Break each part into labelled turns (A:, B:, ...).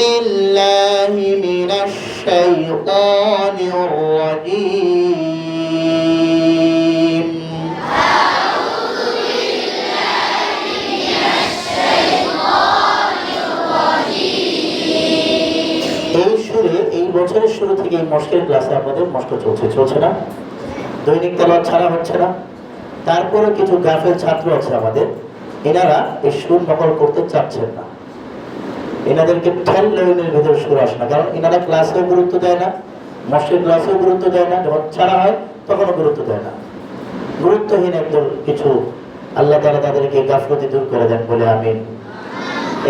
A: بالله من الشيطان الرجيم এই বছরের শুরু থেকে এই মস্কের ক্লাসে আমাদের মস্ক চলছে না, দৈনিক তেলাওয়াত ছাড়া হচ্ছে না। তারপরে কিছু গাফেল ছাত্র আছে আমাদের, এনারা এই সুর নকল করতে চাচ্ছেন না। এনাদেরকে ঠেল লেভেলের ভিতরে সুর আসে না, কারণ এনারা ক্লাসেও গুরুত্ব দেয় না, মস্কের ক্লাসেও গুরুত্ব দেয় না, যখন ছাড়া হয় তখনও গুরুত্ব দেয় না। গুরুত্বহীন একদল কিছু আল্লাহ তাআলা তাদেরকে গাফলতি দূর করে দেন বলে আমিন।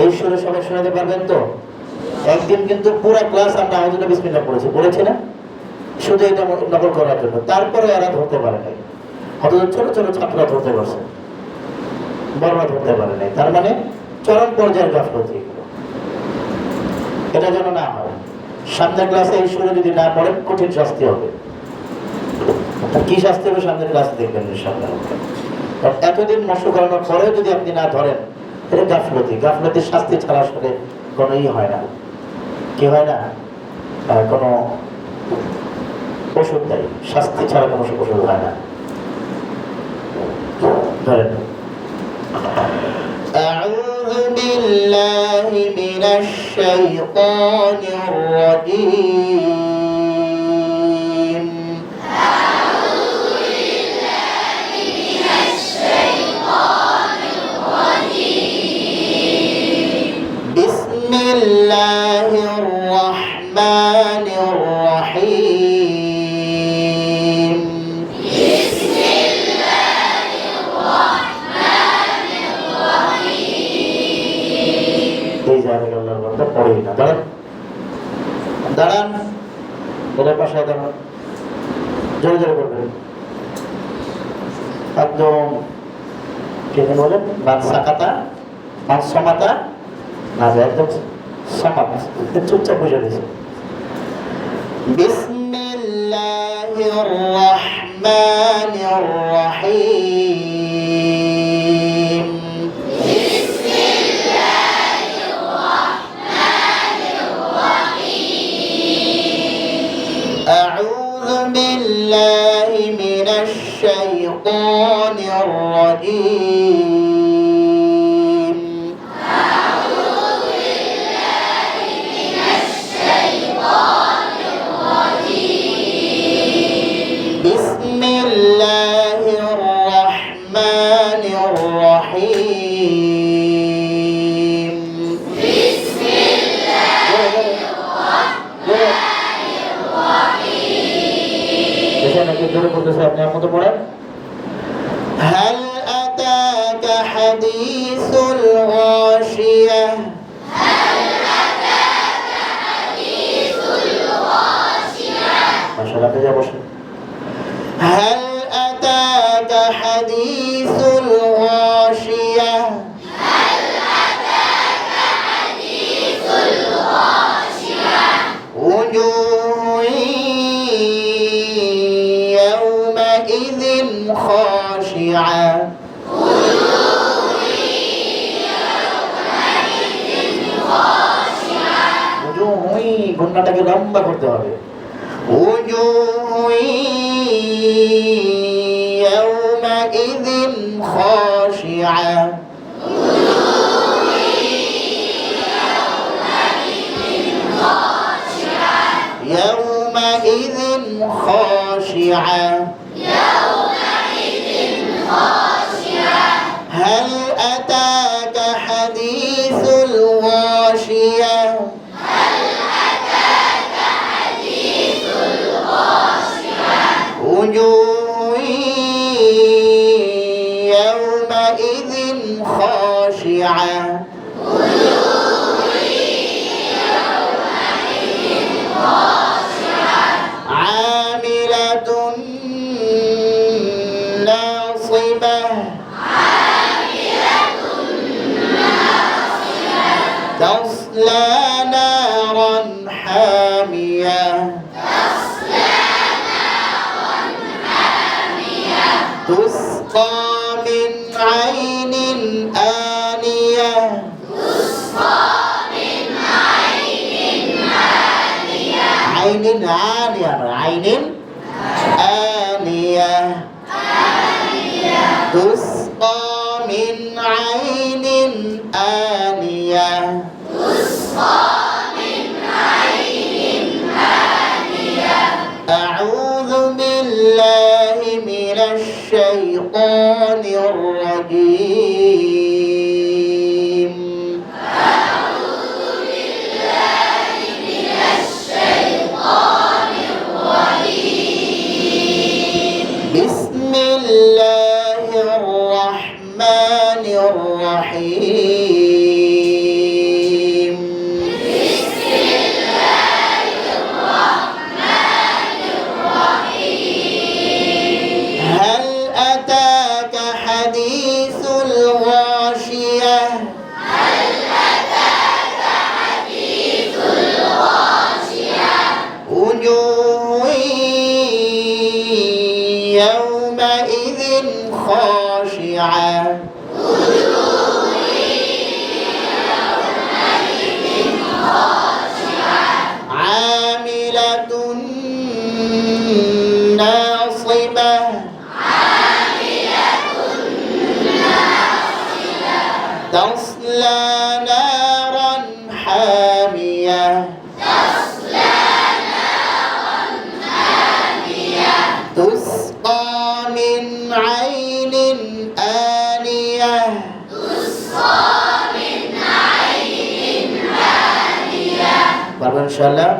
A: এই সুরে সবাই শোনাতে পারবেন তো? একদিন কিন্তু পুরো ক্লাস আমরা আউযু বিসমিল্লাহ পড়েছি না, শুধু এটা নকল করার জন্য। তারপরে এরা ধরতে পারে নাই, অথচ ছোট ছোট ছাত্ররা ধরতে পারছে, বড়রা ধরতে পারে নাই। তার মানে চরম পর্যায়ের গাফলতি। এটা যেন না হয়। সামনের ক্লাসে এই সুরে যদি না পড়েন কঠিন শাস্তি হবে। কি শাস্তি হবে সামনের ক্লাসে দেখবেন ইনশাআল্লাহ। এতদিন নষ্ট করানোর পরেও যদি আপনি না ধরেন, এটা গাফলতি। গাফলতির শাস্তি ছাড়া আসলে কোনো হয় না, কি হয় না, কোনো ওষুধ দেয়, শাস্তি ছাড়া কোনো ওষুধ হয় না। ধরেন أعوذ بالله من الشيطان الرجيم أعوذ بالله من الشيطان الرجيم بسم الله الرحمن الرحيم بسم الله الرحمن الرحيم এই জায়গায় আল্লাহর বান্দা পড়েই না। দাঁড়ান ওদের পাশে দাঁড়ান, জোরে জোরে করবেন একদম। কে বলেন বাদ সাকাতা বাদ সমাতা না, একদম সমাত, চুপচাপ বুঝে দিয়েছে। বিসমিল্লাহির রহমানির রহিম বিসমিল্লাহির রহমানির রহিম আউযু বিল্লাহি মিনাশ শাইতানির রাজীম بسم الله الرحمن الرحيم بسم الله الرحمن الرحيم هل أتاك حديث الغاشية هل أتاك حديث الغاشية ما شاء الله يا باشا هل أتاك حديث الغاشية هل أتاك حديث الغاشية وجوه يومئذ خاشعة وجوه يومئذ خاشعة وجوه গুণটাকে লম্বা করতে হবে وجوه يومئذ خاشعة يومئذ خاشعة هل أتاك حديث الغاشية وجوه يومئذ خاشعة عاملة ناصبة تصلى نارا حامية تسقى من عين آنية تسقى من عين আইনিন আনিয়া নয়, আইনিন আনিয়া। তুসকা মিন আইনিন আনিয়া। أعوذ بالله من الشيطان الرجيم. بسم الله الرحمن الرحيم. هل أتاك حديث الغاشية؟ وجوه يومئذ خاشعة. عاملة ناصبة. تصلى نارا حامية. تسقى من عين آنية. পারবেন ইনশাআল্লাহ।